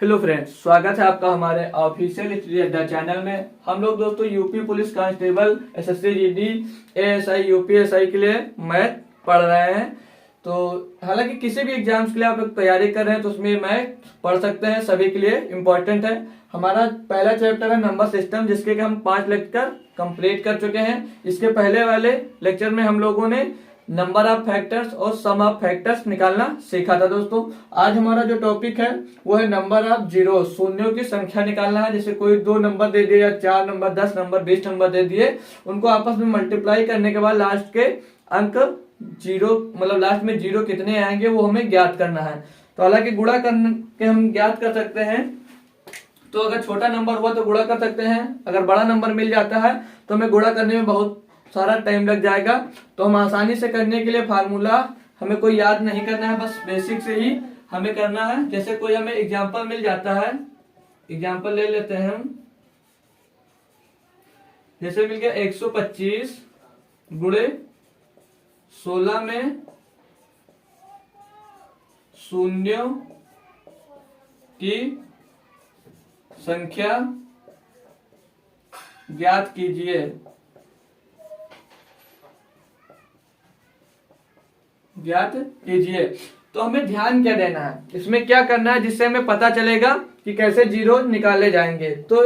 Hello friends, स्वागत है आपका हमारे ऑफिशियल हिस्ट्री अड्डा चैनल में। हम लोग दोस्तों UP police constable, SSC GD, ASI, UPSI के लिए मैथ पढ़ रहे हैं। तो हालांकि किसी भी एग्जाम्स के लिए आप लोग तैयारी कर रहे हैं तो उसमें मैथ पढ़ सकते हैं, सभी के लिए इम्पोर्टेंट है। हमारा पहला चैप्टर है नंबर सिस्टम, जिसके हम 5 लेक्चर कंप्लीट कर चुके हैं। इसके पहले वाले लेक्चर में हम लोगों ने नंबर ऑफ फैक्टर्स और सम ऑफ फैक्टर्स निकालना सीखा था। दोस्तों आज हमारा जो टॉपिक है वो है नंबर ऑफ जीरो, शून्यों की संख्या निकालना है। जैसे कोई 2 नंबर दे दिए या 4 नंबर, 10 नंबर, 20 नंबर दे दिए, उनको आपस में मल्टीप्लाई करने के बाद लास्ट के अंक जीरो, मतलब लास्ट में जीरो कितने आएंगे वो हमें ज्ञात करना है। तो हालांकि गुणा करके हम ज्ञात कर सकते हैं। तो अगर छोटा नंबर हुआ तो गुणा कर सकते हैं, अगर बड़ा नंबर मिल जाता है तो हमें गुणा करने में बहुत सारा टाइम लग जाएगा। तो हम आसानी से करने के लिए फार्मूला हमें कोई याद नहीं करना है, बस बेसिक से ही हमें करना है। जैसे कोई हमें एग्जांपल मिल जाता है, एग्जांपल ले लेते हैं हम। जैसे मिल गया 125 गुणे 16 में शून्यों की संख्या ज्ञात कीजिए। ज्ञात कीजिए तो हमें ध्यान क्या देना है, इसमें क्या करना है जिससे हमें पता चलेगा कि कैसे जीरो निकाले जाएंगे। तो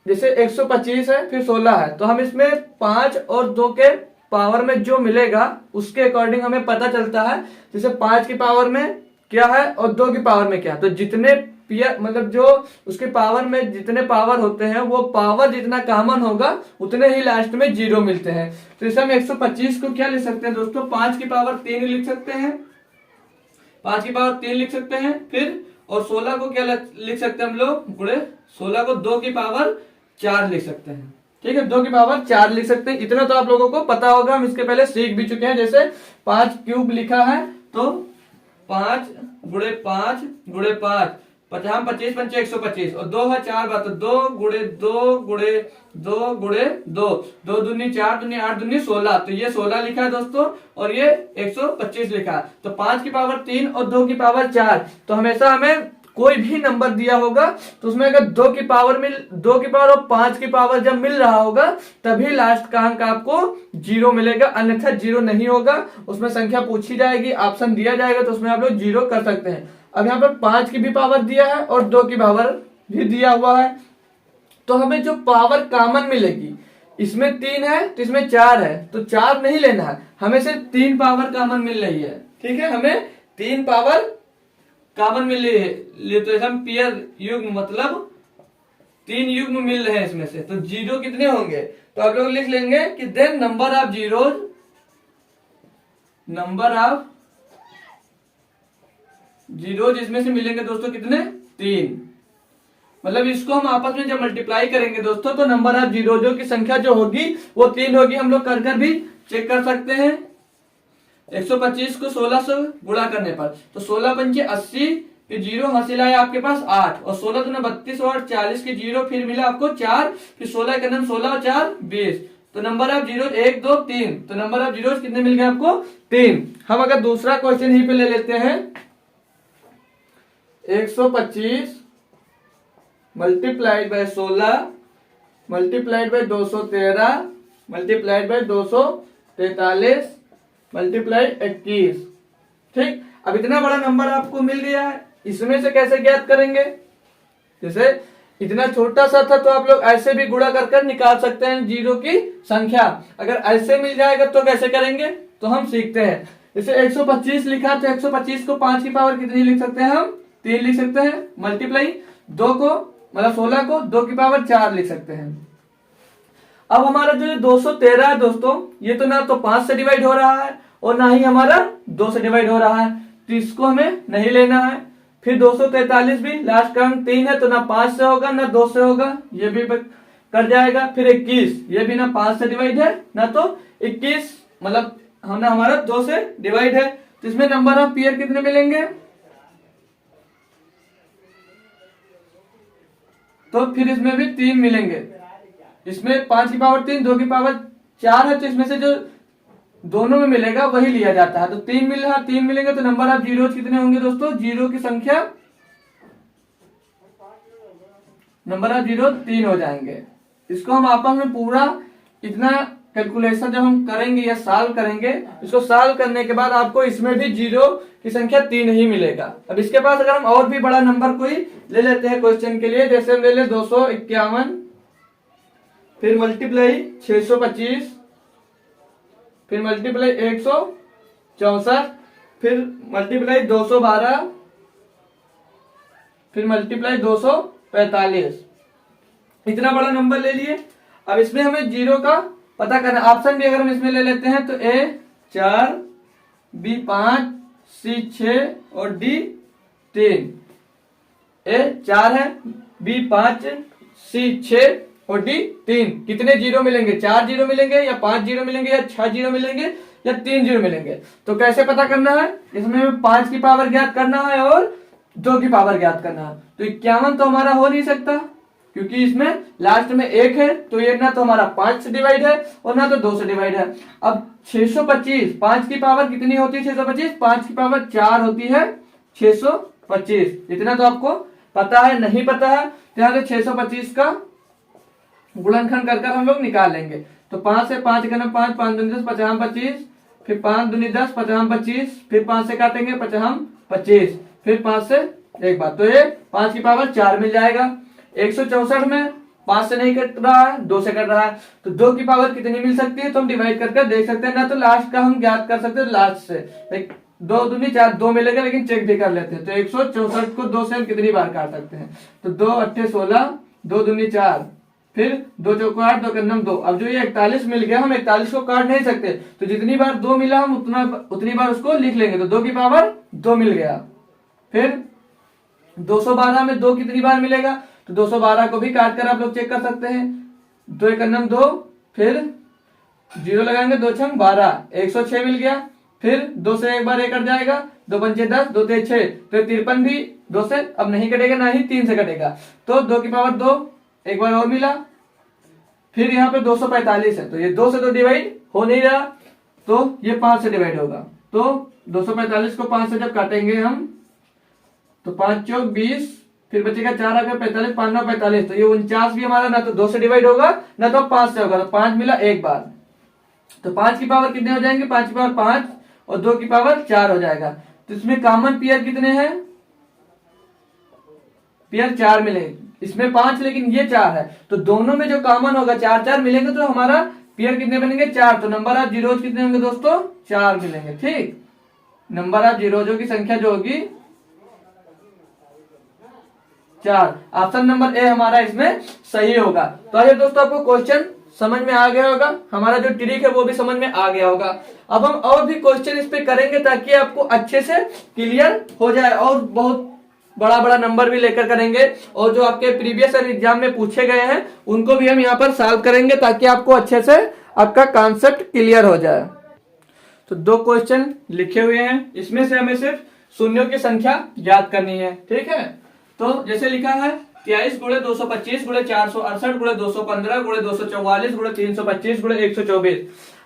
जैसे 125 है फिर 16 है, तो हम इसमें 5 और 2 के पावर में जो मिलेगा उसके अकॉर्डिंग हमें पता चलता है। जैसे 5 की पावर में क्या है और 2 की पावर में क्या है, तो जितने मतलब जो उसके पावर में जितने पावर होते हैं वो पावर जितना कॉमन होगा उतने ही लास्ट में जीरो मिलते हैं। तो इसे हम 125 को क्या लिख सकते हैं दोस्तों, 5 की पावर 3 लिख सकते हैं, 5 की पावर 3 लिख सकते हैं। फिर और 16 को क्या लिख सकते हैं हम लोग, गुणे 16 को 2 की पावर 4 लिख सकते हैं। ठीक है, 2 की पावर 4 लिख सकते हैं। इतना तो आप लोगों को पता होगा, हम इसके पहले सीख भी चुके हैं। जैसे 5 क्यूब लिखा है तो 5 गुणे 5 गुणे 5, 50 25 पंचे 125 और 2 है 4 बार, तो 2 गुणे 2 गुणे 2 गुणे 2, 2 दूनी 4 दूनी 8 दूनी 16, तो ये 16 लिखा है दोस्तों और ये 125 लिखा है। तो 5 की पावर 3 और 2 की पावर 4, तो हमेशा हमें कोई भी नंबर दिया होगा तो उसमें अगर 2 की पावर और 5 की पावर जब मिल रहा होगा तभी लास्ट का अंक आपको जीरो मिलेगा, अन्यथा जीरो नहीं होगा। उसमें संख्या पूछी जाएगी, ऑप्शन दिया जाएगा तो उसमें आप लोग जीरो कर सकते हैं। अब यहाँ पर 5 की भी पावर दिया है और 2 की पावर भी दिया हुआ है, तो हमें जो पावर कॉमन मिलेगी, इसमें 3 है तो इसमें 4 है, तो 4 नहीं लेना है, हमें सिर्फ 3 पावर कॉमन मिल रही है। ठीक है, हमें 3 पावर कॉमन मिल रही है, तो हम पेयर युग्म मतलब 3 युग्म मिल रहे हैं इसमें से, तो जीरो कितने होंगे, तो आप लोग लिख लेंगे कि then number of zeros, number of zero जिसमें से मिलेंगे दोस्तों कितने, 3। मतलब इसको हम आपस में जब मल्टीप्लाई करेंगे दोस्तों तो नंबर ऑफ जीरो की संख्या जो होगी वो 3 होगी। हम लोग कर भी चेक कर सकते हैं। 125 को 16 से गुणा करने पर तो 16 पंचे 80, फिर जीरो हासिल आया आपके पास 8, और 16 दूना 32 और 40 के जीरो, फिर मिला आपको 4, फिर 16 के अंदर 16 और 4 20, तो नंबर ऑफ जीरो 1 2 3, तो नंबर ऑफ जीरो कितने मिल गए आपको, 3। हम अगर दूसरा क्वेश्चन यहीं पे ले लेते हैं, 125 multiplied by 16 multiplied by 213 multiplied by 243 multiplied 21। ठीक, अब इतना बड़ा नंबर आपको मिल गया है, इसमें से कैसे ज्ञात करेंगे। जैसे इतना छोटा सा था तो आप लोग ऐसे भी गुणा कर निकाल सकते हैं जीरो की संख्या। अगर ऐसे मिल जाएगा तो कैसे करेंगे, तो हम सीखते हैं। जैसे 125 लिखा तो 125 को 5 की पावर कितनी लिख सकते हैं, हम 3 लिख सकते हैं, मल्टीप्लाई 2 को मतलब 16 को 2 की पावर 4 लिख सकते हैं। अब हमारा जो 213 है दोस्तों, ये तो ना तो 5 से डिवाइड हो रहा है और ना ही हमारा 2 से डिवाइड हो रहा है, तो इसको हमें नहीं लेना है। फिर 243 भी लास्ट का अंक 3 है, तो ना 5 से होगा ना 2 से होगा, ये भी कर जाएगा। फिर 21, ये भी ना 5 से डिवाइड है ना तो 21, मतलब ना हमारा 2 से डिवाइड है, तो इसमें नंबर ऑफ पेयर कितने मिलेंगे, तो फिर इसमें भी 3 मिलेंगे। इसमें 5 की पावर 3, 2 की पावर 4 है, तो इसमें से जो दोनों में मिलेगा वही लिया जाता है। तो 3 मिल रहा, 3 मिलेंगे तो नंबर ऑफ जीरो कितने होंगे दोस्तों, जीरो की संख्या नंबर ऑफ जीरो 3 हो जाएंगे। इसको हम आपस में पूरा इतना कैलकुलेशन जब हम करेंगे या सॉल्व करेंगे, इसको सॉल्व करने के बाद आपको इसमें भी जीरो की संख्या 3 ही मिलेगा। अब इसके पास अगर हम और भी बड़ा नंबर कोई ले लेते हैं क्वेश्चन के लिए, जैसे हम ले ले 251, फिर मल्टीप्लाई 625, फिर मल्टीप्लाई 164, फिर मल्टीप्लाई 212, फिर मल्टीप्लाई 245, इतना बड़ा नंबर ले लिए। अब इसमें हमें जीरो का पता करना। ऑप्शन भी अगर हम इसमें ले लेते हैं तो A 4, B 5, C 6 और D 3। A 4 है, B 5, C 6 और D 3। कितने जीरो मिलेंगे? 4 जीरो मिलेंगे या 5 जीरो मिलेंगे या 6 जीरो मिलेंगे या 3 जीरो मिलेंगे। तो कैसे पता करना है? इसमें 5 की पावर ज्ञात करना है और 2 की पावर ज्ञात करना है। तो 51 तो हमारा हो नहीं सकता क्योंकि इसमें लास्ट में 1 है, तो ये ना तो हमारा 5 से डिवाइड है और ना तो 2 से डिवाइड है। अब 625, 5 की पावर कितनी होती है? 625, 5 की पावर 4 होती है 625। इतना तो आपको पता है। नहीं पता है तो यहाँ से 625 का गुणनखंड कर हम लोग निकाल लेंगे। तो 5 से 5 करना 5, 5 दूनी 10, 55 25, फिर 5 दूनी 10, 55 25, फिर 5 से काटेंगे 55 25, फिर 5 से एक बार, तो ये 5 की पावर 4 मिल जाएगा। 164 में 5 से नहीं कट रहा है, 2 से कट रहा है, तो 2 की पावर कितनी मिल सकती है? तो हम डिवाइड करके देख सकते हैं। ना तो लास्ट का हम ज्ञात कर सकते हैं लास्ट से, 2 दूनी 4, 2 मिलेगा, लेकिन चेक भी कर लेते हैं। तो 164 को 2 से हम कितनी बार काट सकते हैं? तो 2 8 16, 2 दूनी 4, फिर 2 चौको 8, 2 कन्नम 2। अब जो ये 41 मिल गया, हम 41 को काट नहीं सकते, तो जितनी बार 2 मिला हम उतनी बार उसको लिख लेंगे। तो 2 की पावर 2 मिल गया। फिर 212 में 2 कितनी बार मिलेगा? तो 212 को भी काट कर आप लोग चेक कर सकते हैं। 2 एकन्नम 2, फिर 0 लगाएंगे, 2 छंग 12, 106 मिल गया। फिर 2 से एक बार 1 कट जाएगा, 2 पंचे 10, 2 ते 6, तो 53 भी 2 से अब नहीं कटेगा, ना ही 3 से कटेगा। तो 2 की पावर 2 एक बार और मिला। फिर यहाँ पे 245 है, तो ये 2 से तो डिवाइड हो नहीं रहा, तो ये 5 से डिवाइड होगा। तो 245 को 5 से जब काटेंगे हम, तो 5 चौक 20, फिर बचेगा 4 आ गया 45, 5 9 45, तो ये 49 भी हमारा ना तो 2 से डिवाइड होगा ना तो 5 से होगा। तो 5 मिला एक बार, तो 5 की पावर कितने हो जाएंगे? 5 की पावर 5 और 2 की पावर 4 हो जाएगा। तो इसमें कॉमन पेयर कितने हैं? पेयर 4 मिलेंगे। इसमें 5 लेकिन ये 4 है, तो दोनों में जो कॉमन होगा 4 4 मिलेंगे, तो हमारा पेयर कितने बनेंगे? 4। तो नंबर ऑफ जीरोज कितने होंगे दोस्तों? 4 मिलेंगे। ठीक, नंबर ऑफ जीरोजों की संख्या जो होगी 4। ऑप्शन नंबर ए हमारा इसमें सही होगा। तो आइए दोस्तों, आपको क्वेश्चन समझ में आ गया होगा, हमारा जो ट्रिक है वो भी समझ में आ गया होगा। अब हम और भी क्वेश्चन इस पे करेंगे ताकि आपको अच्छे से क्लियर हो जाए, और बहुत बड़ा बड़ा नंबर भी लेकर करेंगे, और जो आपके प्रीवियस एग्जाम में पूछे गए हैं उनको भी हम यहाँ पर सॉल्व करेंगे ताकि आपको अच्छे से आपका कॉन्सेप्ट क्लियर हो जाए। तो 2 क्वेश्चन लिखे हुए हैं, इसमें से हमें सिर्फ शून्यों की संख्या ज्ञात करनी है। ठीक है, तो जैसे लिखा है 23 गुणे 225 गुणे 468 गुणे 215 गुणे 244 गुणे 325 गुणे 124।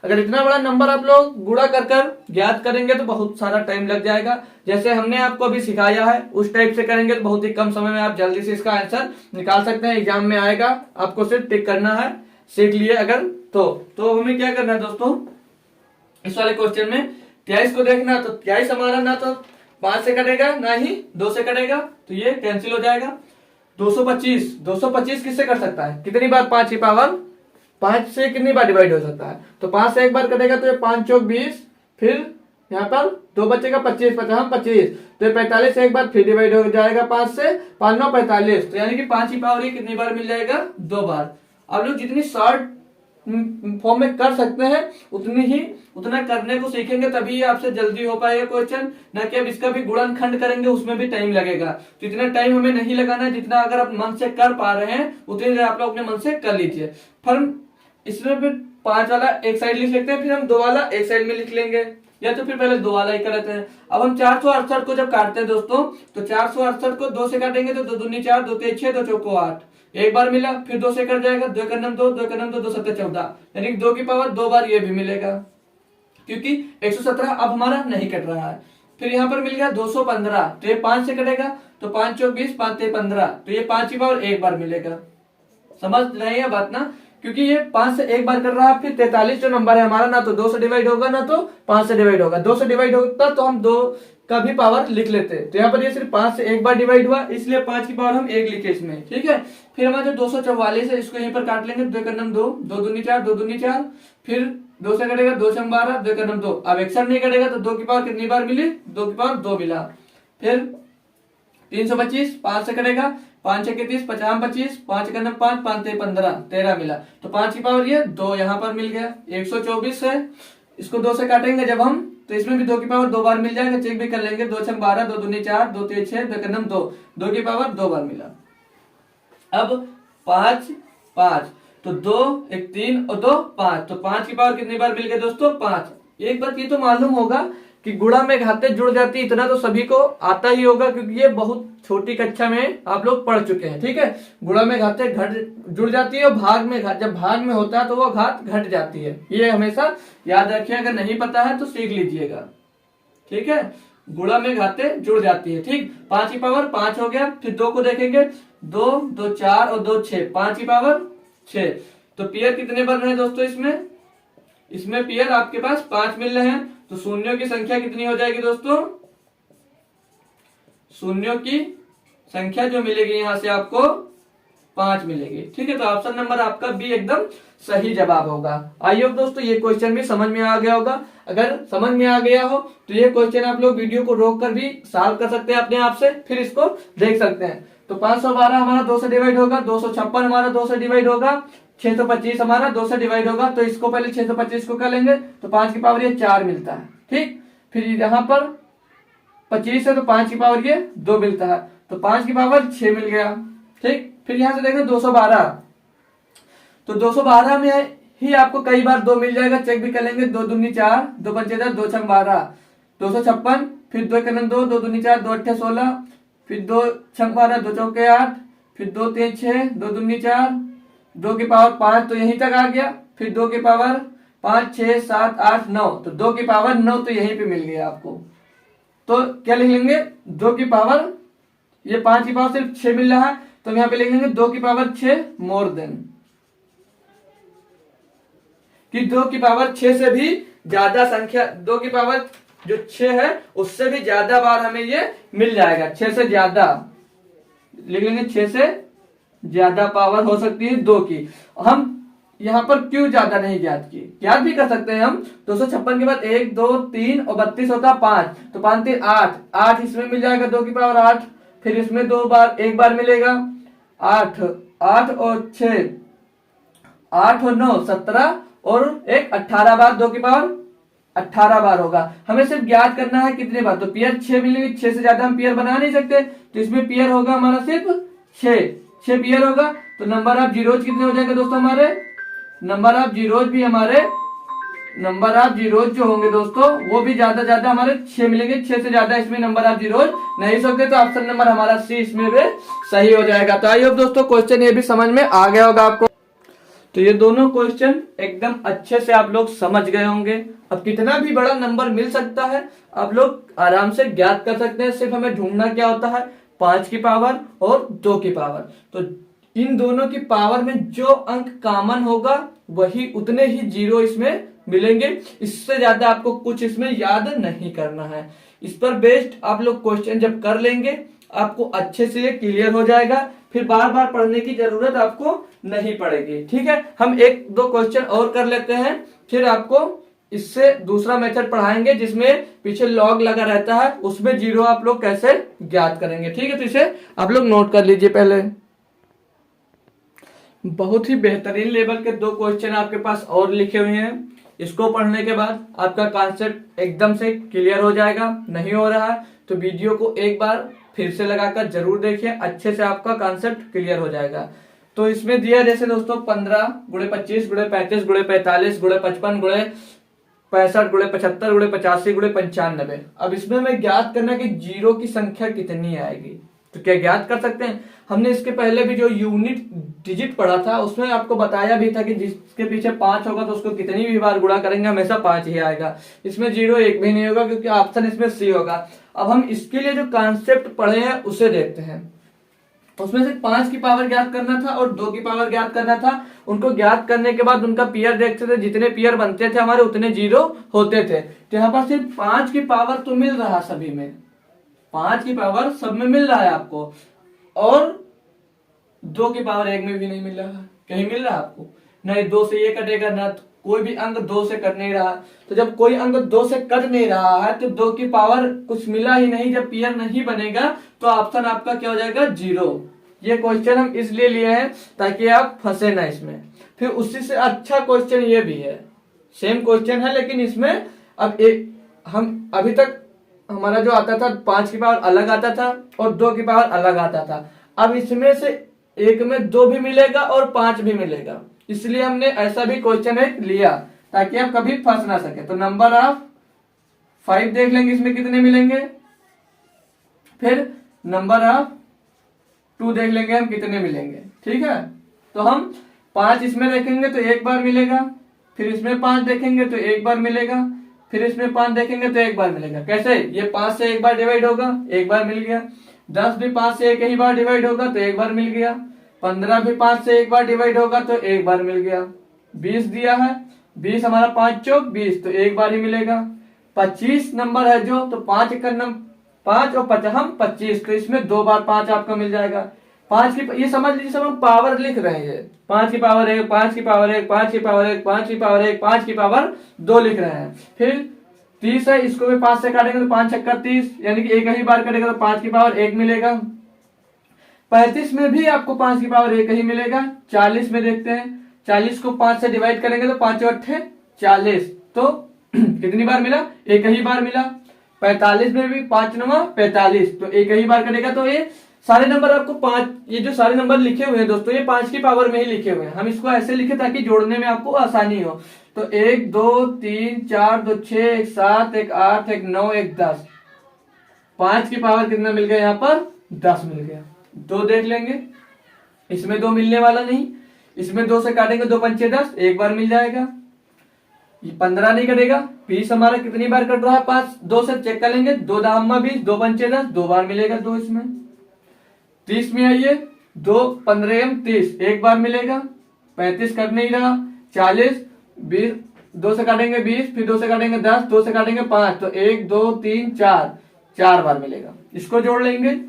अगर इतना बड़ा नंबर आप लोग गुणा कर ज्ञात करेंगे तो बहुत सारा टाइम लग जाएगा। जैसे हमने आपको अभी सिखाया है उस टाइप से करेंगे तो बहुत ही कम समय में आप जल्दी से इसका आंसर निकाल सकते हैं। एग्जाम में आएगा, आपको सिर्फ टिक करना है, सीख लिए अगर तो हमें क्या करना है दोस्तों, इस वाले क्वेश्चन में 23 को देखना। तो 23 हमारा ना तो 5 से कटेगा ना ही 2 से कटेगा, तो ये कैंसिल हो जाएगा। 225 किससे कर सकता है? कितनी बार 5 की पावर 5 से कितनी बार डिवाइड हो सकता है? तो 5 से एक बार कटेगा, तो ये 5 चौक 20, फिर यहाँ पर 2 बचेगा 25, 50 25, तो ये 45 से एक बार फिर डिवाइड हो जाएगा 5 से, 5 9 45, तो यानी कि 5 की पावर ही कितनी बार मिल जाएगा? 2 बार। आप लोग जितनी शॉर्ट फॉर्म में कर सकते हैं उतना करने को सीखेंगे, तभी आपसे जल्दी हो पाएगा क्वेश्चन। ना कि अब इसका भी गुणनखंड करेंगे उसमें भी टाइम लगेगा, तो इतना टाइम हमें नहीं लगाना है। जितना अगर आप मन से कर पा रहे हैं उतनी देर आप लोग अपने मन से कर लीजिए। फिर इसमें फिर 5 वाला एक साइड लिख लेते हैं, फिर हम 2 वाला एक साइड में लिख लेंगे, या तो फिर पहले 2 वाला ही कर लेते हैं। अब हम 468 को जब काटते हैं दोस्तों, तो 468 को 2 से काटेंगे, तो 2 दूनी 4, 2 तेज 6, 2 चौको 8, एक बार मिला, फिर 2 से कट जाएगा, 2 कन्नम 2, 2 कन्नम 2, 2 सत्ते 14, यानी 2 की पावर 2 बार ये भी मिलेगा, क्योंकि 117 अब हमारा नहीं कट रहा है। फिर यहाँ पर मिल गया 215, तो ये 5 से कटेगा, तो 5 चौक 20, 5 ते 15, तो ये 5 की पावर एक बार मिलेगा। समझ रहे हैं बात ना, क्योंकि ये 5 से एक बार कर रहा है। फिर 43 जो नंबर है हमारा, ना तो 2 से डिवाइड होगा ना तो 5 से डिवाइड होगा। 2 से डिवाइड होता तो हम 2 का भी पावर लिख लेते, तो यहाँ पर ये सिर्फ 5 से एक बार डिवाइड हुआ, इसलिए 5 की पावर हम एक लिखे इसमें, ठीक है। फिर हमारा जो 244 है इसको यहीं पर काट लेंगे, 2 का 2, 2 दूनी 4, 2 दूनी 4, फिर 2 से कटेगा 2 से 12, 2 का 2। अब एक्शन नहीं कटेगा तो 2 की पावर कितनी बार मिली, 2 की पावर 2 मिला। फिर 325, 5 से कटेगा, 5 6 30, 50 25, 5 का 5, 5 ते 15, 13 मिला। तो 5 की पावर ये 2 यहाँ पर मिल गया। 124 है, इसको 2 से काटेंगे जब हम, तो इसमें भी 2 की पावर 2 बार मिल जाएगा, चेक भी कर लेंगे। 2 6 12, 2 दूनी 4, 2 3 6, 2 का 2, 2 की पावर 2 बार मिला। अब 5 5, तो 2 1 3 और 2 5, तो 5 की पावर कितनी बार मिल गई दोस्तों, 5। एक बात ये तो मालूम होगा कि गुणा में घाते जुड़ जाती, इतना तो सभी को आता ही होगा, क्योंकि ये बहुत छोटी कक्षा में आप लोग पढ़ चुके हैं, ठीक है। गुणा में घाते घट जुड़ जाती है और भाग में घात, जब भाग में होता है तो वो घात घट जाती है। ये हमेशा याद रखिए, अगर नहीं पता है तो सीख लीजिएगा, ठीक है। गुणा में घाते जुड़ जाती है, ठीक। 5 की पावर 5 हो गया। फिर 2 को देखेंगे, 2 2 4 और 2 6, 5 की पावर 6। तो पेयर कितने बन रहे हैं दोस्तों इसमें, इसमें पेयर आपके पास 5 मिल रहे हैं। तो शून्यों की संख्या कितनी हो जाएगी दोस्तों, शून्यों की संख्या जो मिलेगी यहां से आपको 5 मिलेगी, ठीक है। तो ऑप्शन नंबर आपका बी एकदम सही जवाब होगा। आई होप दोस्तों ये क्वेश्चन भी समझ में आ गया होगा। अगर समझ में आ गया हो तो ये क्वेश्चन आप लोग वीडियो को रोक कर भी सॉल्व कर सकते हैं अपने आप से, फिर इसको देख सकते हैं। तो 512 हमारा 2 से डिवाइड होगा, 256 हमारा 2 से डिवाइड होगा, 625 हमारा 2 से डिवाइड होगा। तो इसको पहले 625 को कर लेंगे, तो 5 की पावर ये 4 मिलता है, ठीक। फिर यहाँ पर 25 है तो 5 की पावर ये 2 मिलता है, तो 5 की पावर 6 मिल गया, ठीक। फिर यहाँ से देखें 212, तो 212 में ही आपको कई बार 2 मिल जाएगा, चेक भी कर लेंगे। 2 दूनी 4, 2 पंचे 10, 2 छम 12, 256। फिर 2 का 2, 2 दूनी 4, 2 अट्ठे 16, फिर 2 छम 12, 2 चौके 8, फिर 2 3 6, 2 दूनी 4, 2 की पावर 5 तो यहीं तक आ गया। फिर 2 की पावर 5 6 7 8 9, तो 2 की पावर 9 तो यहीं पे मिल गया आपको। तो क्या लिख लेंगे, 2 की पावर, ये 5 की पावर सिर्फ 6 मिल रहा है, तो यहाँ पे लिख लेंगे 2 की पावर 6 मोर देन, कि 2 की पावर 6 से भी ज्यादा संख्या, 2 की पावर जो 6 है उससे भी ज्यादा बार हमें ये मिल जाएगा। 6 से ज्यादा लिख लेंगे, 6 से ज्यादा पावर हो सकती है 2 की। हम यहाँ पर क्यों ज्यादा नहीं ज्ञात की, ज्ञात भी कर सकते हैं हम। 256 के बाद 1 2 3 और 32 होता 5, तो 5 3 8, 8 इसमें मिल जाएगा 2 की पावर 8। फिर इसमें 2 बार, एक बार मिलेगा 8, 8 और 6, 8 और 9 17, और एक 18 बार 2 की पावर 18 बार होगा। हमें सिर्फ ज्ञात करना है कितने बार, तो पेयर 6 मिलेंगे, 6 से ज्यादा हम पेयर बना नहीं सकते, तो इसमें पेयर होगा हमारा सिर्फ 6 पेयर होगा। तो नंबर ऑफ जीरोज कितने हो जाएंगे दोस्तों हमारे, नंबर ऑफ जीरोज भी हमारे, नंबर ऑफ जीरोज जो होंगे दोस्तों वो भी ज्यादा हमारे 6 मिलेंगे। 6 से ज्यादा इसमें नंबर ऑफ जीरोज नहीं सकते, तो ऑप्शन नंबर हमारा सी इसमें भी सही हो जाएगा। तो आई होप दोस्तों क्वेश्चन ये भी समझ में आ गया होगा आपको। तो ये दोनों क्वेश्चन एकदम अच्छे से आप लोग समझ गए होंगे। अब कितना भी बड़ा नंबर मिल सकता है आप लोग आराम से ज्ञात कर सकते हैं। सिर्फ हमें ढूंढना क्या होता है, 5 की पावर और 2 की पावर। तो इन दोनों की पावर में जो अंक कॉमन होगा वही उतने ही जीरो इसमें मिलेंगे। इससे ज्यादा आपको कुछ इसमें याद नहीं करना है। इस पर बेस्ड आप लोग क्वेश्चन जब कर लेंगे आपको अच्छे से ये क्लियर हो जाएगा, फिर बार बार पढ़ने की जरूरत आपको नहीं पड़ेगी। ठीक है, हम एक दो क्वेश्चन और कर लेते हैं, फिर आपको इससे दूसरा मेथड पढ़ाएंगे जिसमें पीछे लॉग लगा रहता है, उसमें जीरो आप लोग कैसे ज्ञात करेंगे। ठीक है, तो इसे आप लोग नोट कर लीजिए। पहले बहुत ही बेहतरीन लेवल के दो क्वेश्चन आपके पास और लिखे हुए हैं। इसको पढ़ने के बाद आपका कॉन्सेप्ट एकदम से क्लियर हो जाएगा। नहीं हो रहा है तो वीडियो को एक बार फिर से लगाकर जरूर देखिए, अच्छे से आपका कॉन्सेप्ट क्लियर हो जाएगा। तो इसमें दिया जैसे दोस्तों 15 गुणे 25 गुणे 35 गुणे 45 गुणे 55 गुणे 65 गुणे 75 गुणे 85 गुणे 95। अब इसमें हमें ज्ञात करना कि जीरो की संख्या कितनी आएगी। तो क्या ज्ञात कर सकते हैं? हमने इसके पहले भी जो यूनिट डिजिट पढ़ा था उसमें आपको बताया भी था कि जिसके पीछे 5 होगा तो उसको कितनी भी बार गुणा करेंगे हमेशा 5 ही आएगा। इसमें 0 एक भी नहीं होगा क्योंकि ऑप्शन इसमें सी होगा। अब हम इसके लिए जो कॉन्सेप्ट पढ़े हैं उसे देखते हैं। उसमें से 5 की पावर ज्ञात करना था और 2 की पावर ज्ञात करना था। उनको ज्ञात करने के बाद उनका पेयर देखते थे, जितने पेयर बनते थे हमारे उतने 0 होते थे। तो यहाँ पर सिर्फ 5 की पावर तो मिल रहा सभी में, 5 की पावर सब में मिल रहा है आपको, और 2 की पावर 1 में भी नहीं मिल रहा। कहीं मिल रहा आपको? नहीं, 2 से ये कटेगा ना, कोई भी अंक 2 से कट नहीं रहा। तो जब कोई अंक 2 से कट नहीं रहा है तो 2 की पावर कुछ मिला ही नहीं। जब पेयर नहीं बनेगा तो ऑप्शन आपका क्या हो जाएगा? 0। ये क्वेश्चन हम इसलिए लिए हैं ताकि आप फंसे ना इसमें। फिर उसी से अच्छा क्वेश्चन ये भी है, सेम क्वेश्चन है लेकिन इसमें अब हम अभी तक हमारा जो आता था 5 की पावर अलग आता था और 2 की पावर अलग आता था। अब इसमें से एक में 2 भी मिलेगा और 5 भी मिलेगा, इसलिए हमने ऐसा भी क्वेश्चन एक लिया ताकि आप कभी फंस ना सके। तो नंबर ऑफ 5 देख लेंगे इसमें कितने मिलेंगे, फिर नंबर ऑफ 2 देख लेंगे हम कितने मिलेंगे। ठीक है, तो हम 5 इसमें देखेंगे तो एक बार मिलेगा, फिर इसमें 5 देखेंगे तो एक बार मिलेगा, फिर इसमें 5 देखेंगे तो एक बार मिलेगा। कैसे? ये 5 से एक बार डिवाइड होगा, एक बार मिल गया। 10 भी 5 से एक ही बार डिवाइड होगा तो एक बार मिल गया। 15 भी 5 से एक बार डिवाइड होगा तो एक बार मिल गया। 20 दिया है, 20 हमारा 5 चौक 20 तो एक बार ही मिलेगा। 25 नंबर है जो, तो 5 का 5 और 5 हम 25, तो इसमें 2 बार 5 आपका मिल जाएगा। 5 की, ये समझ लीजिए सब हम पावर लिख रहे हैं, 5 की पावर 1, 5 की पावर 1, 5 की पावर 1, 5 की पावर 1, 5 की पावर 2 लिख रहे हैं। फिर 30 है, इसको भी 5 से काटेंगे तो 5 छक्का 30, यानी कि एक ही बार कटेगा तो 5 की पावर 1 मिलेगा। 35 में भी आपको 5 की पावर 1 ही मिलेगा। 40 में देखते हैं, 40 को 5 से डिवाइड करेंगे तो 5 8 40, तो कितनी बार मिला? एक ही बार मिला। 45 में भी 5 9 45, तो एक ही बार कटेगा। तो ये सारे नंबर आपको 5, ये जो सारे नंबर लिखे हुए हैं दोस्तों ये 5 की पावर में ही लिखे हुए हैं। हम इसको ऐसे लिखे ताकि जोड़ने में आपको आसानी हो। तो 1 2 3 4 2 6 1 7 1 8 1 9 1 10, 5 की पावर कितना मिल गया? यहाँ पर 10 मिल गया। 2 देख लेंगे, इसमें 2 मिलने वाला नहीं, इसमें 2 से काटेंगे 2 पंचे 10, एक बार मिल जाएगा। ये 15 नहीं कटेगा। 20 हमारा कितनी बार कट रहा है? 5, 2 से चेक कर लेंगे, 2 दामा 20, 2 पंचे 10, 2 बार मिलेगा 2 इसमें। 30 में आइए, 2 15 30, एक बार मिलेगा। 35 कट नहीं रहा। 40 20, 2 से काटेंगे 20, फिर 2 से काटेंगे 10, 2 से काटेंगे 5, तो 1 2 3 4, 4 बार मिलेगा। इसको जोड़ लेंगे,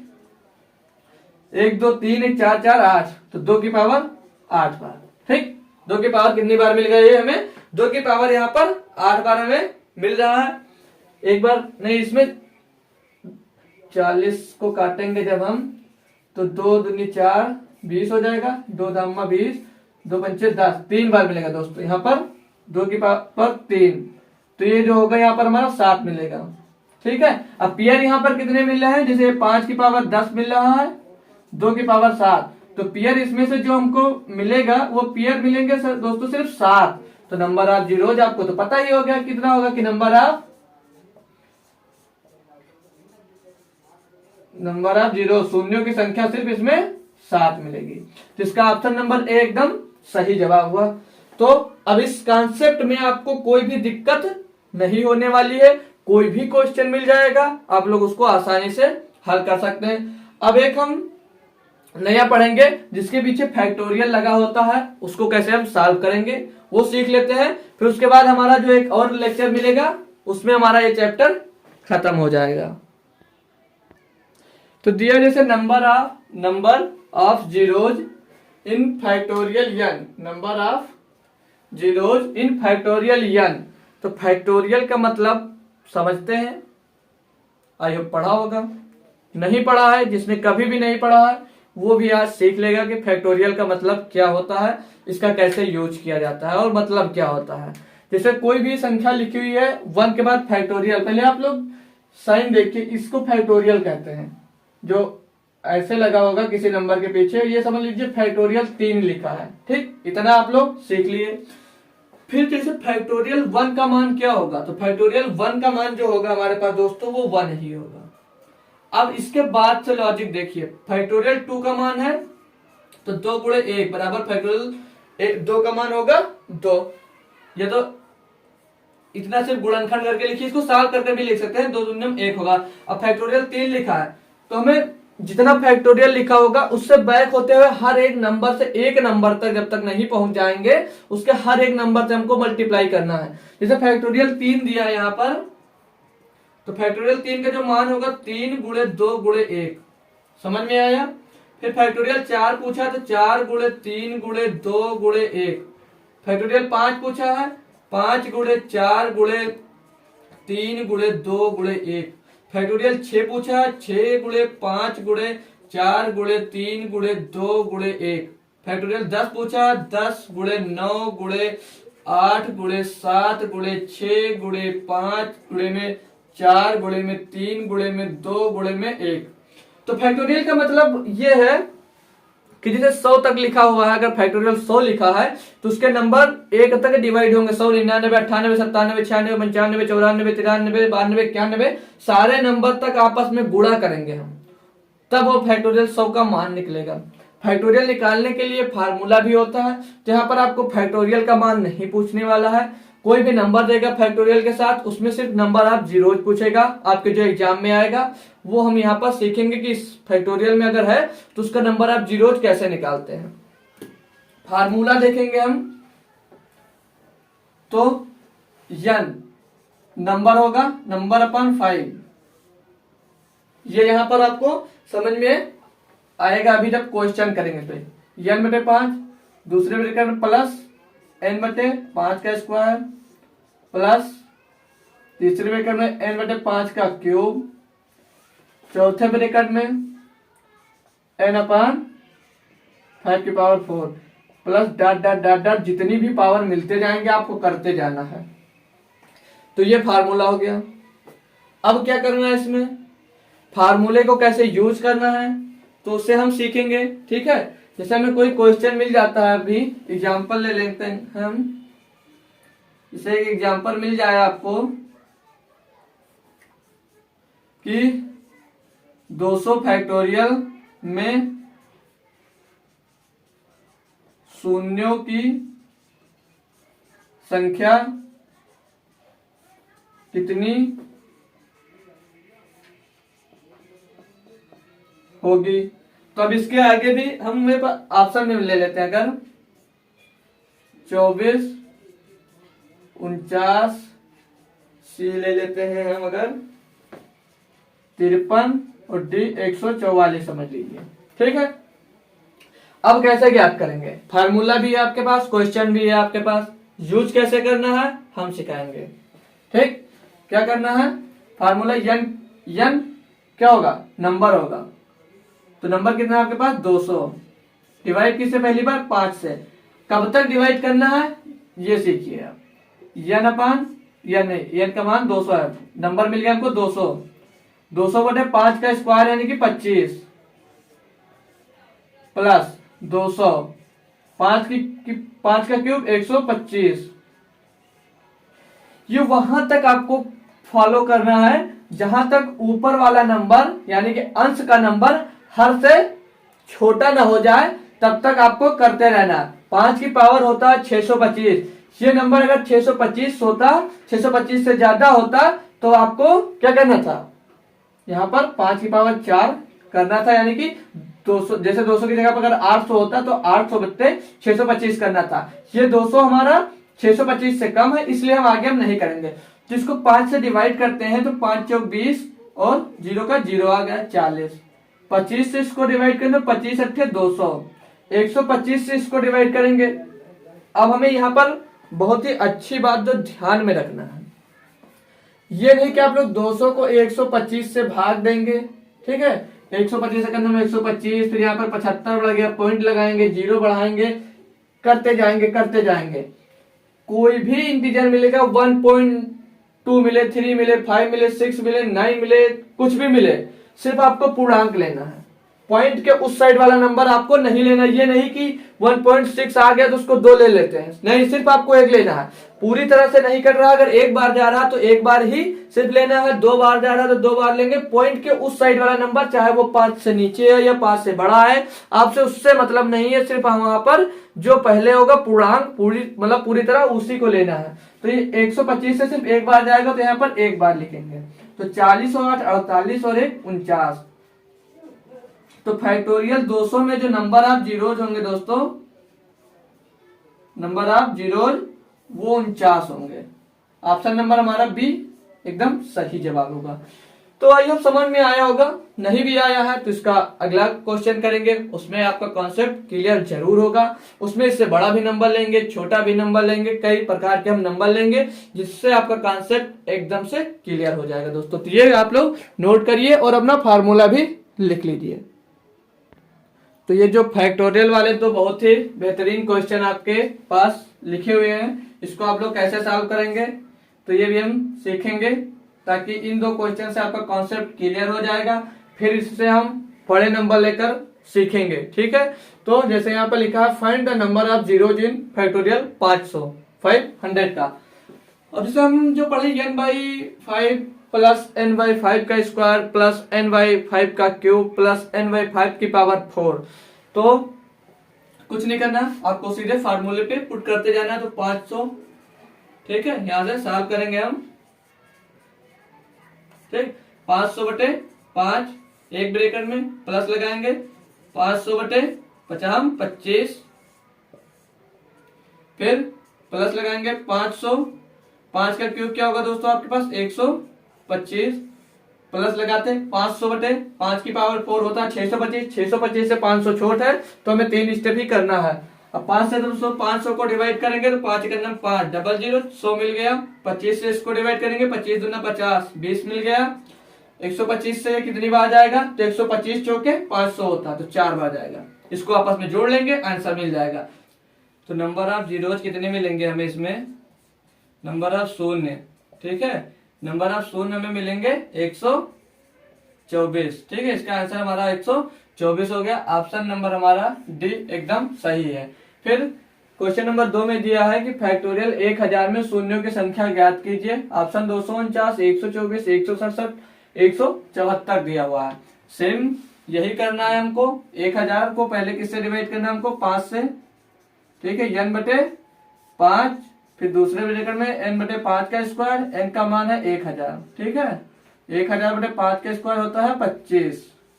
1 2 3 1 4 4 8, तो 2 की पावर 8 बार। ठीक, 2 की पावर कितनी बार मिल गई? हमें 2 की पावर यहाँ पर 8 बार हमें मिल रहा है। एक बार नहीं, इसमें 40 को काटेंगे जब हम तो 2 दूनी 4 20 हो जाएगा, 2 दामा 20, 2 पंचे 10, 3 बार मिलेगा दोस्तों। यहाँ पर 2 की पावर 3, तो ये जो होगा यहाँ पर हमारा 7 मिलेगा। ठीक है, अब पेयर यहाँ पर कितने मिल रहे हैं? जैसे 5 की पावर 10 मिल रहा है, 2 की पावर 7, तो पेयर इसमें से जो हमको मिलेगा वो पेयर मिलेंगे दोस्तों सिर्फ 7। तो नंबर ऑफ जीरोज आपको तो पता ही हो गया कितना होगा, कि नंबर ऑफ जीरो, शून्यों की संख्या सिर्फ इसमें 7 मिलेगी। तो इसका ऑप्शन नंबर ए एकदम सही जवाब हुआ। तो अब इस कॉन्सेप्ट में आपको कोई भी दिक्कत नहीं होने वाली है, कोई भी क्वेश्चन मिल जाएगा, आप लोग उसको आसानी से हल कर सकते हैं। अब एक हम नया पढ़ेंगे जिसके पीछे फैक्टोरियल लगा होता है, उसको कैसे हम सॉल्व करेंगे वो सीख लेते हैं। फिर उसके बाद हमारा जो एक और लेक्चर मिलेगा उसमें हमारा ये चैप्टर खत्म हो जाएगा। तो दिया जैसे number of zeros in factorial n, number of zeros in factorial n, तो फैक्टोरियल का मतलब समझते हैं, आई होप पढ़ा होगा। नहीं पढ़ा है, जिसने कभी भी नहीं पढ़ा है वो भी आज सीख लेगा कि फैक्टोरियल का मतलब क्या होता है, इसका कैसे यूज किया जाता है और मतलब क्या होता है। जैसे कोई भी संख्या लिखी हुई है 1 के बाद फैक्टोरियल, पहले आप लोग साइन देखिए, इसको फैक्टोरियल कहते हैं। जो ऐसे लगा होगा किसी नंबर के पीछे, ये समझ लीजिए फैक्टोरियल 3 लिखा है। ठीक, इतना आप लोग सीख लिए। फिर जैसे फैक्टोरियल 1 का मान क्या होगा, तो फैक्टोरियल 1 का मान जो होगा हमारे पास दोस्तों वो 1 ही होगा। अब इसके बाद से लॉजिक देखिए, फैक्टोरियल 2 का मान है तो 2 गुणे 1 बराबर फैक्टोरियल 2 का मान होगा 2। ये तो इतना सिर्फ गुणनखंड करके लिखिए, इसको सॉल्व करके भी लिख सकते हैं, 2 दूनी में 1 होगा। अब फैक्टोरियल 3 लिखा है तो हमें जितना फैक्टोरियल लिखा होगा उससे बैक होते हुए हर एक नंबर से एक नंबर तक जब तक नहीं पहुंच जाएंगे उसके हर एक नंबर से हमको मल्टीप्लाई करना है। जैसे फैक्टोरियल 3 दिया है यहाँ पर, तो फैक्टोरियल 3 का जो मान होगा 3 गुणे 2 गुणे 1, समझ में आया। फिर फैक्टोरियल 4 पूछा तो 4 गुणे 3 गुणे 2 गुणे 1। फैक्टोरियल 5 पूछा है 5 गुणे 4 गुणे 3 गुणे 2 गुणे 1। फैक्टोरियल 6 पूछा है 6 गुणे 5 गुणे 4 गुणे 3 गुणे 2 गुणे 1। फैक्टोरियल 10 पूछा है 10 गुणे 9 गुणे 8 गुणे 7 गुणे 6 गुणे 5 गुणे में 4 गुणे में 3 गुणे में 2 गुणे में 1। तो फैक्टोरियल का मतलब ये है कि जैसे 100 तक लिखा हुआ है, अगर फैक्टोरियल 100 लिखा है तो उसके नंबर 1 तक डिवाइड होंगे। 100, 99, 98, 97, 96, 95, 94, 93, 92, 91 सारे नंबर तक आपस में गुणा करेंगे हम, तब वो फैक्टोरियल 100 का मान निकलेगा। फैक्टोरियल निकालने के लिए फार्मूला भी होता है, जहां पर आपको फैक्टोरियल का मान नहीं पूछने वाला है, कोई भी नंबर देगा फैक्टोरियल के साथ, उसमें सिर्फ नंबर आप जीरो पूछेगा, आपके जो एग्जाम में आएगा वो हम यहाँ पर सीखेंगे कि इस फैक्टोरियल में अगर है तो उसका नंबर आप जीरो कैसे निकालते हैं। फार्मूला देखेंगे हम तो n नंबर होगा नंबर अपन 5, ये यहां पर आपको समझ में आएगा अभी जब क्वेश्चन करेंगे तो n बटे 5, दूसरे ब्रैकेट में प्लस n बटे 5 का स्क्वायर प्लस तीसरे ब्रैकेट में n बटे 5 का क्यूब, चौथे ब्रैकेट में n अपान 5 की power 4 plus dot dot dot dot, जितनी भी पावर मिलते जाएंगे आपको करते जाना है। तो ये फार्मूला हो गया। अब क्या करना है, इसमें फार्मूले को कैसे यूज करना है तो उससे हम सीखेंगे, ठीक है। जैसे हमें कोई क्वेश्चन मिल जाता है, अभी एग्जांपल ले लेते हैं हम, जैसे एक एग्जांपल मिल जाए आपको कि 200 फैक्टोरियल में शून्यों की संख्या कितनी होगी। तो अब इसके आगे भी हम ऑप्शन में ले लेते हैं, अगर 24, 49, सी ले लेते हैं हम, अगर 53 और डी 144 समझ लीजिए, ठीक है। अब कैसे ज्ञात करेंगे, फार्मूला भी है आपके पास, क्वेश्चन भी है आपके पास, यूज कैसे करना है हम सिखाएंगे, ठीक। क्या करना है, फार्मूला n क्या होगा, नंबर होगा, तो नंबर कितना है आपके पास 200, डिवाइड किससे, पहली बार 5 से, कब तक डिवाइड करना है ये सीखिए आप। n अपान n का मान 200 है, नंबर मिल गया हमको 200, 200 बटे 5 का स्क्वायर यानी कि 25 प्लस 200, 5 का क्यूब 125। ये वहां तक आपको फॉलो करना है जहां तक ऊपर वाला नंबर यानी कि अंश का नंबर हर से छोटा ना हो जाए, तब तक आपको करते रहना। 5 की पावर होता है 625, ये नंबर अगर 625 होता, 625 से ज्यादा होता तो आपको क्या करना था, यहाँ पर 5 की पावर 4 करना था, यानी कि 200, जैसे 200 की जगह पर अगर 800 होता तो 800 बट्टे 625 करना था। ये 200 हमारा 625 से कम है, इसलिए हम आगे नहीं करेंगे। तो इसको 5 से डिवाइड करते हैं तो 5 चौक 20 और 0 का 0 आ गया 40। 25 से इसको डिवाइड करेंगे 25 अट्ठे 200, 125 से इसको डिवाइड करेंगे। अब हमें यहाँ पर बहुत ही अच्छी बात जो ध्यान में रखना है, ये नहीं कि आप लोग 200 को 125 से भाग देंगे, ठीक है। 125 सेकंड में 125, फिर यहाँ पर 75 बढ़ गया, पॉइंट लगाएंगे, 0 बढ़ाएंगे, करते जाएंगे। कोई भी इंटीजर मिलेगा, 1.2 मिले, 3 मिले, 5 मिले, 6 मिले, 9 मिले, कुछ भी मिले, सिर्फ आपको पूर्णांक लेना है। पॉइंट के उस साइड वाला नंबर आपको नहीं लेना। ये नहीं कि 1.6 आ गया तो उसको 2 ले लेते हैं, नहीं, सिर्फ आपको 1 लेना है। पूरी तरह से नहीं कट रहा, अगर एक बार जा रहा तो एक बार ही सिर्फ लेना है, 2 बार जा रहा तो 2 बार लेंगे। पॉइंट के उस साइड वाला नंबर चाहे वो 5 से नीचे है या 5 से बड़ा है, आपसे उससे मतलब नहीं है, सिर्फ वहां पर जो पहले होगा पूर्णांक पूरी तरह उसी को लेना है। तो ये 125 से सिर्फ एक बार जाएगा तो यहाँ पर एक बार लिखेंगे। तो 40 और 8 48 और 1 49। तो फैक्टोरियल 200 में जो नंबर आप जीरोज होंगे दोस्तों, नंबर आप जीरोज वो 49 होंगे। ऑप्शन नंबर हमारा बी एकदम सही जवाब होगा। तो आई होप समझ में आया होगा, नहीं भी आया है तो इसका अगला क्वेश्चन करेंगे, उसमें आपका कॉन्सेप्ट क्लियर जरूर होगा। उसमें इससे बड़ा भी नंबर लेंगे, छोटा भी नंबर लेंगे, कई प्रकार के हम नंबर लेंगे जिससे आपका कॉन्सेप्ट एकदम से क्लियर हो जाएगा दोस्तों। तो ये आप लोग नोट करिए और अपना फार्मूला भी लिख लीजिए। तो ये जो फैक्टोरियल वाले तो बहुत ही बेहतरीन क्वेश्चन आपके पास लिखे हुए हैं, इसको आप लोग कैसे सॉल्व करेंगे तो ये भी हम सीखेंगे, ताकि इन 2 क्वेश्चन से आपका कॉन्सेप्ट क्लियर हो जाएगा। फिर इससे हम बड़े नंबर लेकर सीखेंगे, ठीक है। तो जैसे यहाँ पर लिखा है find the number of zeros in factorial 500 का। अब जैसे हम जो पढ़े n/5 प्लस n/5 का स्क्वायर प्लस n/5 का क्यूब प्लस n/5 की पावर 4, तो कुछ नहीं करना, आपको सीधे फार्मूले पे पुट करते जाना है। तो 500, ठीक है, यहां से सॉल्व करेंगे हम, ठीक। 500 बटे 5 एक ब्रैकेट में प्लस लगाएंगे, 500 बटे 50 25, फिर प्लस लगाएंगे 500, 5 का क्यूब क्या होगा दोस्तों आपके पास 125, प्लस लगाते 500 बटे 5 की पावर 4 होता है 625, 625 से 500 छोट है तो हमें 3 स्टेप ही करना है। अब 5 से दोस्तों 500 को डिवाइड करेंगे तो 5 का नाम 5 डबल 0 100 मिल गया। 25 से इसको डिवाइड करेंगे, 25 दूना 50 20 मिल गया। 125 से कितनी बार जाएगा तो 125 चौके 500 होता तो 4 बार जाएगा। इसको आपस में जोड़ लेंगे, आंसर मिल जाएगा। तो नंबर ऑफ जीरोज कितने मिलेंगे हमें इसमें, नंबर ऑफ शून्य, ठीक है, नंबर ऑफ शून्य हमें मिलेंगे 124, ठीक है। इसका आंसर हमारा 124 हो गया। ऑप्शन नंबर हमारा डी एकदम सही है। फिर क्वेश्चन नंबर 2 में दिया है कि फैक्टोरियल 1000 में शून्यों की संख्या ज्ञात कीजिए। ऑप्शन 249, 124, 167, 174 दिया हुआ है। सेम यही करना है हमको। 1000 को पहले किससे डिवाइड करना है हमको 5 से, ठीक है, n बटे 5, फिर दूसरे ब्रैकेट में n बटे 5 का स्क्वायर, n का मान है 1000, ठीक है। 1000 बटे 5 का स्क्वायर होता है 25,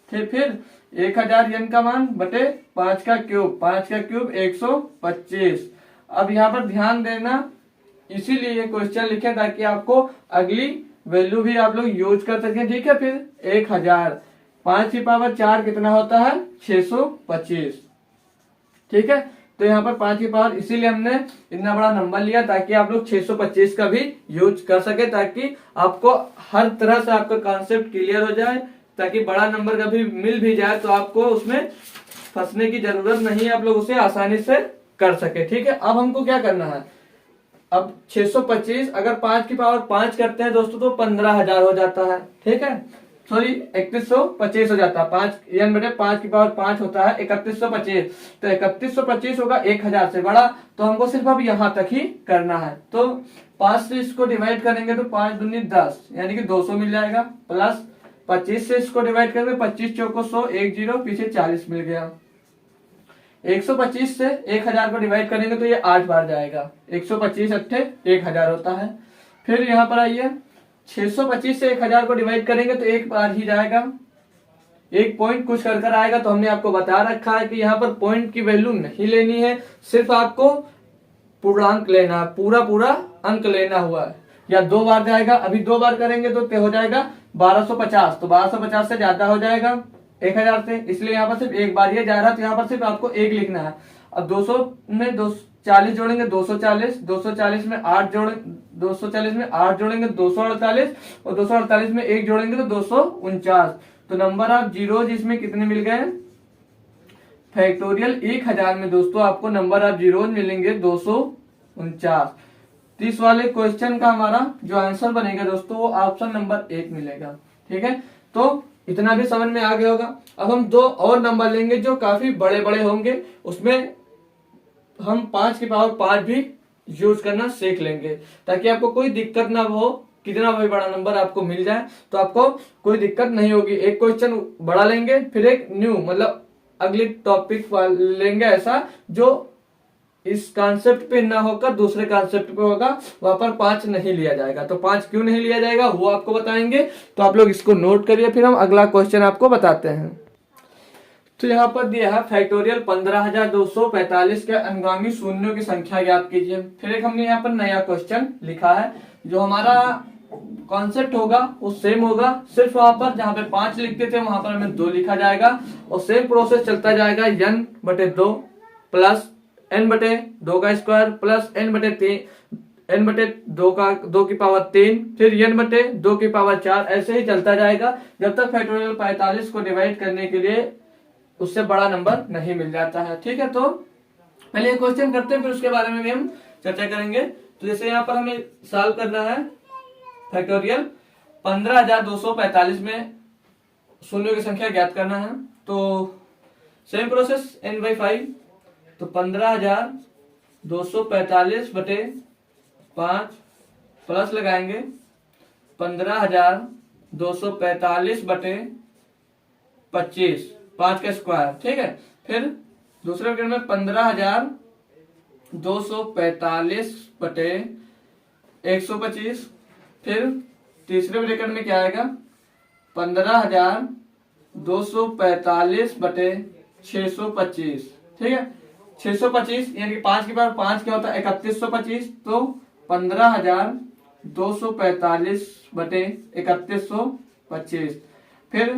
ठीक। फिर 1000 n का मान बटे 5 का क्यूब, 5 का क्यूब 125। अब यहाँ पर ध्यान देना, इसीलिए ये क्वेश्चन लिखे ताकि आपको अगली वैल्यू भी आप लोग यूज कर सकें, ठीक है। फिर 1000 5 की पावर 4 कितना होता है 625, ठीक है। तो यहाँ पर 5 की पावर, इसीलिए हमने इतना बड़ा नंबर लिया ताकि आप लोग 625 का भी यूज कर सके, ताकि आपको हर तरह से आपका कॉन्सेप्ट क्लियर हो जाए, ताकि बड़ा नंबर कभी मिल भी जाए तो आपको उसमें फंसने की जरूरत नहीं है, आप लोग उसे आसानी से कर सके, ठीक है। अब हमको क्या करना है, अब 625 अगर 5 की पावर 5 करते हैं दोस्तों तो 15,000 हो जाता है, ठीक है, सॉरी 3125 हो जाता है। 5 n बटे 5 की पावर 5 होता है 3125, तो 3125 होगा 1000 से बड़ा, तो हमको सिर्फ अब यहाँ तक ही करना है। तो 5 से इसको डिवाइड करेंगे तो 5 दूनी 10 यानी कि 200 मिल जाएगा, प्लस 25 से इसको डिवाइड करेंगे 25 चौको 100 1 0 पीछे 40 मिल गया। 125 से 1000 को डिवाइड करेंगे तो ये 8 बार जाएगा, 125 अट्ठे 1000 होता है। फिर यहाँ पर आइए 625 से 1000 को डिवाइड करेंगे तो एक बार ही जाएगा, एक पॉइंट कुछ कर कर आएगा। तो हमने आपको बता रखा है कि यहाँ पर पॉइंट की वैल्यू नहीं लेनी है, सिर्फ आपको पूर्णांक लेना है, पूरा अंक लेना हुआ है। या 2 बार जाएगा, अभी 2 बार करेंगे तो हो जाएगा 1250, तो 1250 से ज्यादा हो जाएगा 1000 से, इसलिए यहाँ पर सिर्फ एक बार ये जा रहा है, तो यहाँ पर सिर्फ आपको 1 लिखना है। अब 200 में 40 जोड़ेंगे 240, 240 में 8 जोड़ेंगे 248, और 248 में 1 जोड़ेंगे तो 249। तो नंबर ऑफ जीरोज इसमें कितने मिल गए, फैक्टोरियल 1000 में दोस्तों आपको नंबर ऑफ जीरोज मिलेंगे 249। 30 वाले क्वेश्चन का हमारा जो आंसर बनेगा दोस्तों वो ऑप्शन नंबर 1 मिलेगा, ठीक है। तो इतना भी समझ में आ गया होगा। अब हम दो और नंबर लेंगे जो काफी बड़े बड़े होंगे, उसमें हम 5 की पावर 5 भी यूज करना सीख लेंगे, ताकि आपको कोई दिक्कत ना हो, कितना भी बड़ा नंबर आपको मिल जाए तो आपको कोई दिक्कत नहीं होगी। एक क्वेश्चन बड़ा लेंगे, फिर एक न्यू मतलब अगले टॉपिक लेंगे ऐसा जो इस कॉन्सेप्ट पे ना होकर दूसरे कॉन्सेप्ट पे होगा, वहां पर 5 नहीं लिया जाएगा। तो 5 क्यों नहीं लिया जाएगा वो आपको बताएंगे, तो आप लोग इसको नोट करिए, फिर हम अगला क्वेश्चन आपको बताते हैं। तो यहाँ पर दिया है फैक्टोरियल 15,245 के अनुगामी शून्यों की संख्या ज्ञात कीजिए। फिर एक हमने यहाँ पर नया क्वेश्चन लिखा है, जो हमारा कॉन्सेप्ट होगा वो सेम होगा, सिर्फ वहां पर जहां पे 5 लिखते थे वहां पर हमें 2 लिखा जाएगा, और सेम प्रोसेस चलता जाएगा। n/2 प्लस n/2 का स्क्वायर प्लस n/2 की पावर 3, फिर n/2 की पावर 4, ऐसे ही चलता जाएगा जब तक फैक्टोरियल 45 को डिवाइड करने के लिए उससे बड़ा नंबर नहीं मिल जाता है। ठीक है, तो पहले ये क्वेश्चन करते हैं, फिर उसके बारे में भी हम चर्चा करेंगे। तो जैसे यहाँ पर हमें सॉल्व करना है फैक्टोरियल 15,245 में शून्यों की संख्या ज्ञात करना है, तो सेम प्रोसेस n/5, तो 15,245 बटे 5 प्लस लगाएंगे 15,245 बटे 25, 5 का स्क्वायर। ठीक है, फिर दूसरे ब्रैकेट में 15,245 बटे 125, फिर तीसरे ब्रैकेट में क्या आएगा 15,245 बटे 625। ठीक है, 625 यानी कि 5 की पावर 5 क्या होता है 3125, तो 15,245 बटे 3125, फिर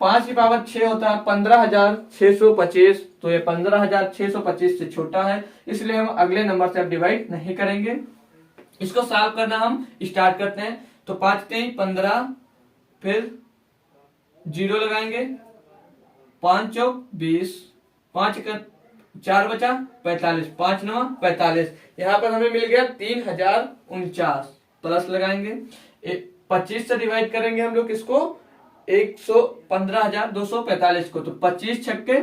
5 की पावर 6 होता है 15,625, तो ये 15,625 से छोटा है, इसलिए हम अगले नंबर से अब डिवाइड नहीं करेंगे। इसको सॉल्व करना हम स्टार्ट करते हैं। तो 5 3 15, फिर 0 लगाएंगे, 5 चौक 20, 5 का 4 बचा 45, 5 9 45, यहाँ पर हमें मिल गया 3,049, प्लस लगाएंगे 25 से डिवाइड करेंगे हम लोग इसको 15,245 को, तो 25 छक्के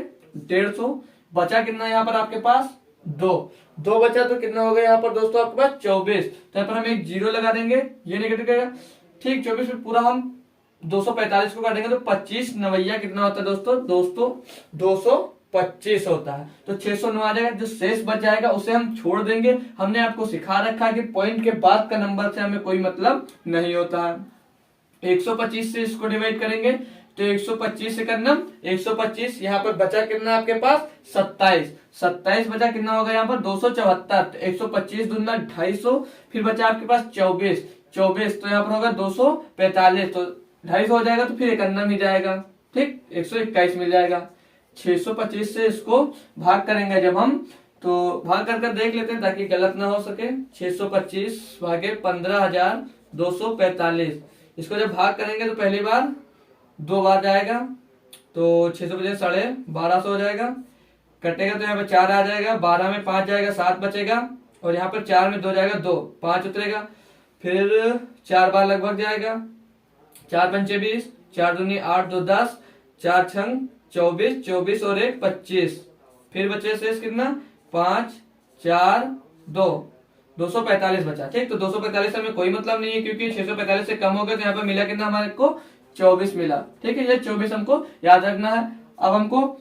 150, बचा कितना यहाँ पर आपके पास 2 बचा, तो कितना हो गया यहाँ पर दोस्तों आपके पास 24, तो यहाँ पर हम एक 0 लगा देंगे, ये नेगेटिव करेगा। ठीक, 24 में पूरा हम 245 को काटेंगे तो 25 नवैया कितना होता है दोस्तों 225 होता है, तो 609 आ जाएगा। जो शेष बच जाएगा उसे हम छोड़ देंगे। हमने आपको सिखा रखा है कि पॉइंट के बाद का नंबर से हमें कोई मतलब नहीं होता है। 125 से इसको डिवाइड करेंगे तो 125 से करना 125, यहाँ पर बचा कितना आपके पास 27 बचा, कितना होगा यहाँ पर 274, 125 दूना 250, फिर बचा आपके पास 24, तो यहाँ पर होगा 245, तो 250 हो जाएगा, तो फिर 51 ही जाएगा। ठीक, 121 मिल जाएगा। 625 से इसको भाग करेंगे जब हम, तो भाग कर देख लेते हैं ताकि गलत ना हो सके। 625 भागे 15,245, इसको जब भाग करेंगे तो पहली बार 2 बार जाएगा, तो 650 1250 हो जाएगा, कटेगा तो यहाँ पे 4 आ जाएगा, 12 में 5 जाएगा 7 बचेगा, और यहाँ पर 4 में 2 जाएगा 2, 5 उतरेगा, फिर 4 बार लगभग जाएगा, 4 पंचे 20, 4 दूनी 8, 2 10, 4 छंग 24, 24 और 1 25, फिर बचे शेष कितना 5 4 2, 245 बचा। ठीक, तो 245 से हमें कोई मतलब नहीं है क्योंकि 645 से कम हो गया, तो यहाँ पर मिला कितना हमारे को 24 मिला। ठीक है, ये 24 हमको याद रखना है। अब हमको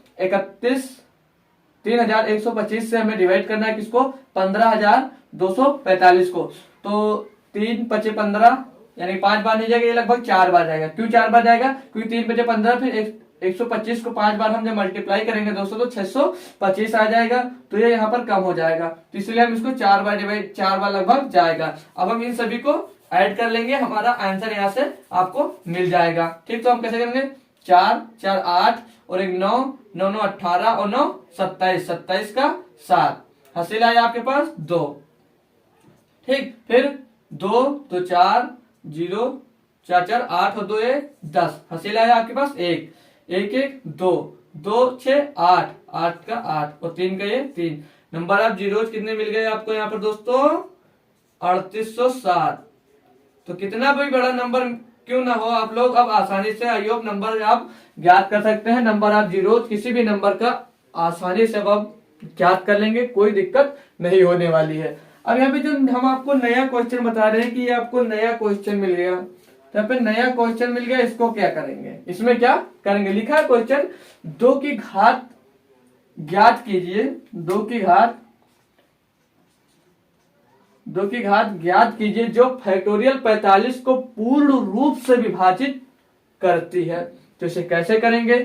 3,125 से हमें डिवाइड करना है किसको 15,245 को, तो 3 5 15 यानी 5 बार नहीं जाएगा, ये लगभग 4 बार जाएगा। क्यों 4 बार जाएगा, क्योंकि 3 5 15, फिर 125 को 5 बार हम जब मल्टीप्लाई करेंगे दोस्तों तो 625 आ जाएगा, तो ये यहाँ पर कम हो जाएगा, तो इसलिए हम इसको 4 बार डिवाइड 4 बार लगभग जाएगा। अब हम इन सभी को ऐड कर लेंगे, हमारा आंसर यहाँ से आपको मिल जाएगा। ठीक, तो हम कैसे करेंगे 4 4 8 और 1 9 9 9 18 और 9 27, 27 का 7, हासिल आया आपके पास 2। ठीक, फिर 2 तो 4 0 4 4 8 और 2 1 10, हासिल आया आपके पास 1 1 1 2 2 6 8 8 का 8 और 3 का ये 3 नंबर। आप जीरो कितने मिल गए आपको यहाँ पर दोस्तों 3807। तो कितना भी बड़ा नंबर क्यों ना हो, आप लोग अब आसानी से आई होप नंबर आप ज्ञात कर सकते हैं। नंबर आप जीरो किसी भी नंबर का आसानी से अब आप ज्ञात कर लेंगे, कोई दिक्कत नहीं होने वाली है। अब यहाँ पे जो हम आपको नया क्वेश्चन बता रहे हैं कि ये आपको नया क्वेश्चन मिल गया, तो यहाँ पे नया क्वेश्चन मिल गया, इसको क्या करेंगे, इसमें क्या करेंगे, लिखा है क्वेश्चन 2 की घात ज्ञात कीजिए, 2 की घात ज्ञात कीजिए जो फैक्टोरियल 45 को पूर्ण रूप से विभाजित करती है। तो इसे कैसे करेंगे,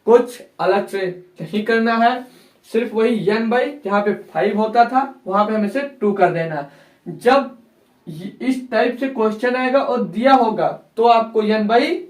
कुछ अलग से नहीं करना है, सिर्फ वही n बाई जहां पे 5 होता था वहां पे हमें से 2 कर देना है। जब इस टाइप से क्वेश्चन आएगा और दिया होगा तो आपको n बाई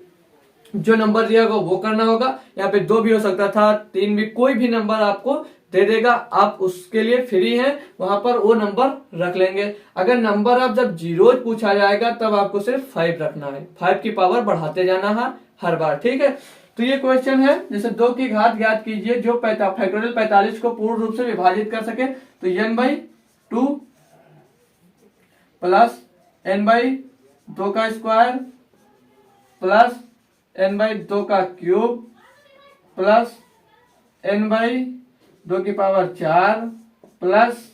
जो नंबर दिया होगा वो करना होगा। यहाँ पे 2 भी हो सकता था, 3 भी, कोई भी नंबर आपको दे देगा, आप उसके लिए फ्री हैं, वहां पर वो नंबर रख लेंगे। अगर नंबर आप जब जीरो पूछा जाएगा तब आपको सिर्फ 5 रखना है, 5 की पावर बढ़ाते जाना है हर बार, ठीक है। तो ये क्वेश्चन है जैसे 2 की घात ज्ञात कीजिए जो फैक्टोरियल 45 को पूर्ण रूप से विभाजित कर सके, तो n by 2 plus n by 2 का स्क्वायर प्लस n बाई 2 का क्यूब प्लस n बाई 2 की पावर 4 प्लस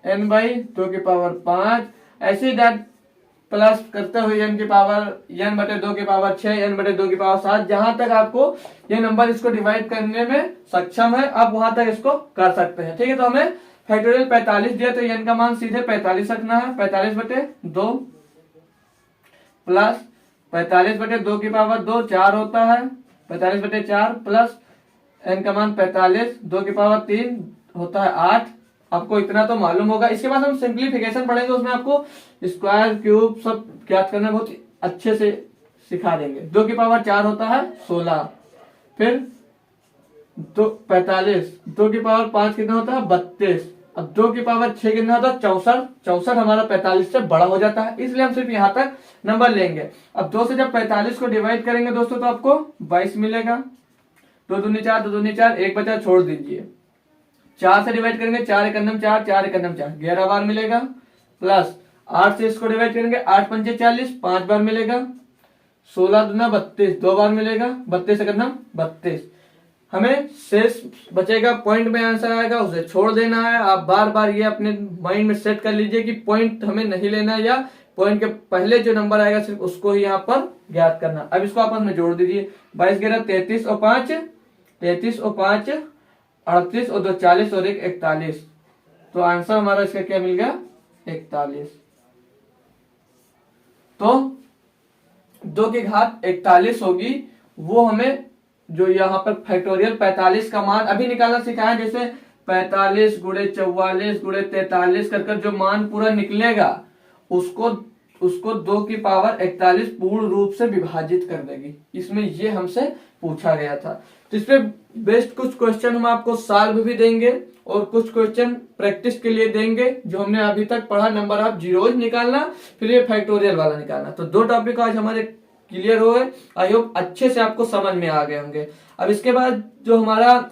n बाई 2 की पावर 5, ऐसे ही प्लस करते हुए n की पावर n बटे 2 की पावर 6, n बटे 2 की पावर 7, जहां तक आपको ये नंबर इसको डिवाइड करने में सक्षम है आप वहां तक इसको कर सकते हैं, ठीक है। तो हमें फैक्टोरियल 45 दिया तो n का मान सीधे 45 रखना है, 45 बटे 2 प्लस 45 बटे 2 की पावर 2 4 होता है, 45 बटे 4 प्लस n का मान 45 2 की पावर 3 होता है 8। आपको इतना तो मालूम होगा। इसके बाद हम सिंप्लीफिकेशन पढ़ेंगे, उसमें आपको स्क्वायर क्यूब सब ज्ञात करना बहुत अच्छे से सिखा देंगे। 2 की पावर 4 होता है 16, फिर 45, 2 की पावर 5 कितना होता है 32, अब 2 की पावर 6 कितना होता है 64, 64 हमारा 45 से बड़ा हो जाता है, इसलिए हम सिर्फ यहाँ तक नंबर लेंगे। अब 2 से जब 45 को डिवाइड करेंगे दोस्तों तो आपको 22 मिलेगा, 2 दूनी 4, 2 दूनी 4, एक बचा छोड़ दीजिए। 4 से डिवाइड करेंगे 4 एकन्नम 4, 4 एकन्नम 4, 11 बार मिलेगा, प्लस 8 से इसको डिवाइड करेंगे 8 पंचे 40, 5 बार मिलेगा, 16 दूना 32, 2 बार मिलेगा, 32 एकन्नम 32। हमें शेष बचेगा, पॉइंट में आंसर आएगा उसे छोड़ देना है। आप बार बार ये अपने माइंड में सेट कर लीजिए कि पॉइंट हमें नहीं लेना है, या पॉइंट के पहले जो नंबर आएगा सिर्फ उसको ही यहाँ पर ज्ञात करना। अब इसको आपस में जोड़ दीजिए, 22 11 33 और 5 33 और 5 38 और 2 40 और 1 41, तो आंसर हमारा इसका क्या मिल गया 41। तो 2 की घात 41 होगी, वो हमें जो यहाँ पर फैक्टोरियल 45 का मान अभी निकालना सिखाया, जैसे 45 गुणे 44 गुणे 43 कर जो मान पूरा निकलेगा उसको 2 की पावर 41 पूर्ण रूप से विभाजित कर देगी। इसमें ये हमसे पूछा गया था। तो इसपे बेस्ट कुछ क्वेश्चन हम आपको सॉल्व भी देंगे और कुछ क्वेश्चन प्रैक्टिस के लिए देंगे जो हमने अभी तक पढ़ा। नंबर ऑफ जीरोज निकालना, फिर ये फैक्टोरियल वाला निकालना। तो 2 टॉपिक आज हमारे क्लियर हो गए, आई होप अच्छे से आपको समझ में आ गए होंगे। अब इसके बाद जो हमारा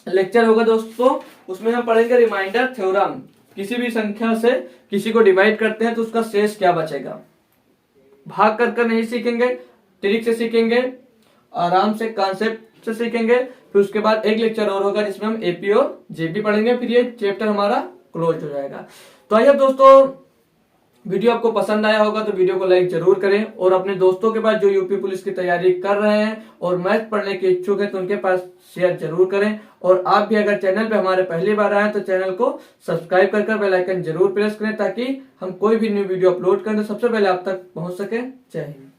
लेक्चर होगा दोस्तों, उसमें हम पढ़ेंगे रिमाइंडर थ्योरम। किसी भी संख्या से किसी को डिवाइड करते हैं तो उसका शेष क्या बचेगा, भाग कर नहीं सीखेंगे, ट्रिक से सीखेंगे, आराम से कॉन्सेप्ट से सीखेंगे। फिर उसके बाद एक लेक्चर और होगा जिसमें हम एपी और जेपी पढ़ेंगे, फिर ये चैप्टर हमारा क्लोज हो जाएगा। तो आइए दोस्तों, वीडियो आपको पसंद आया होगा तो वीडियो को लाइक जरूर करें और अपने दोस्तों के पास जो यूपी पुलिस की तैयारी कर रहे हैं और मैथ पढ़ने के इच्छुक है तो उनके पास शेयर जरूर करें। और आप भी अगर चैनल पे हमारे पहली बार आए तो चैनल को सब्सक्राइब कर बेल आइकन जरूर प्रेस करें ताकि हम कोई भी न्यू वीडियो अपलोड करें तो सबसे पहले आप तक पहुंच सके। जय हिंद।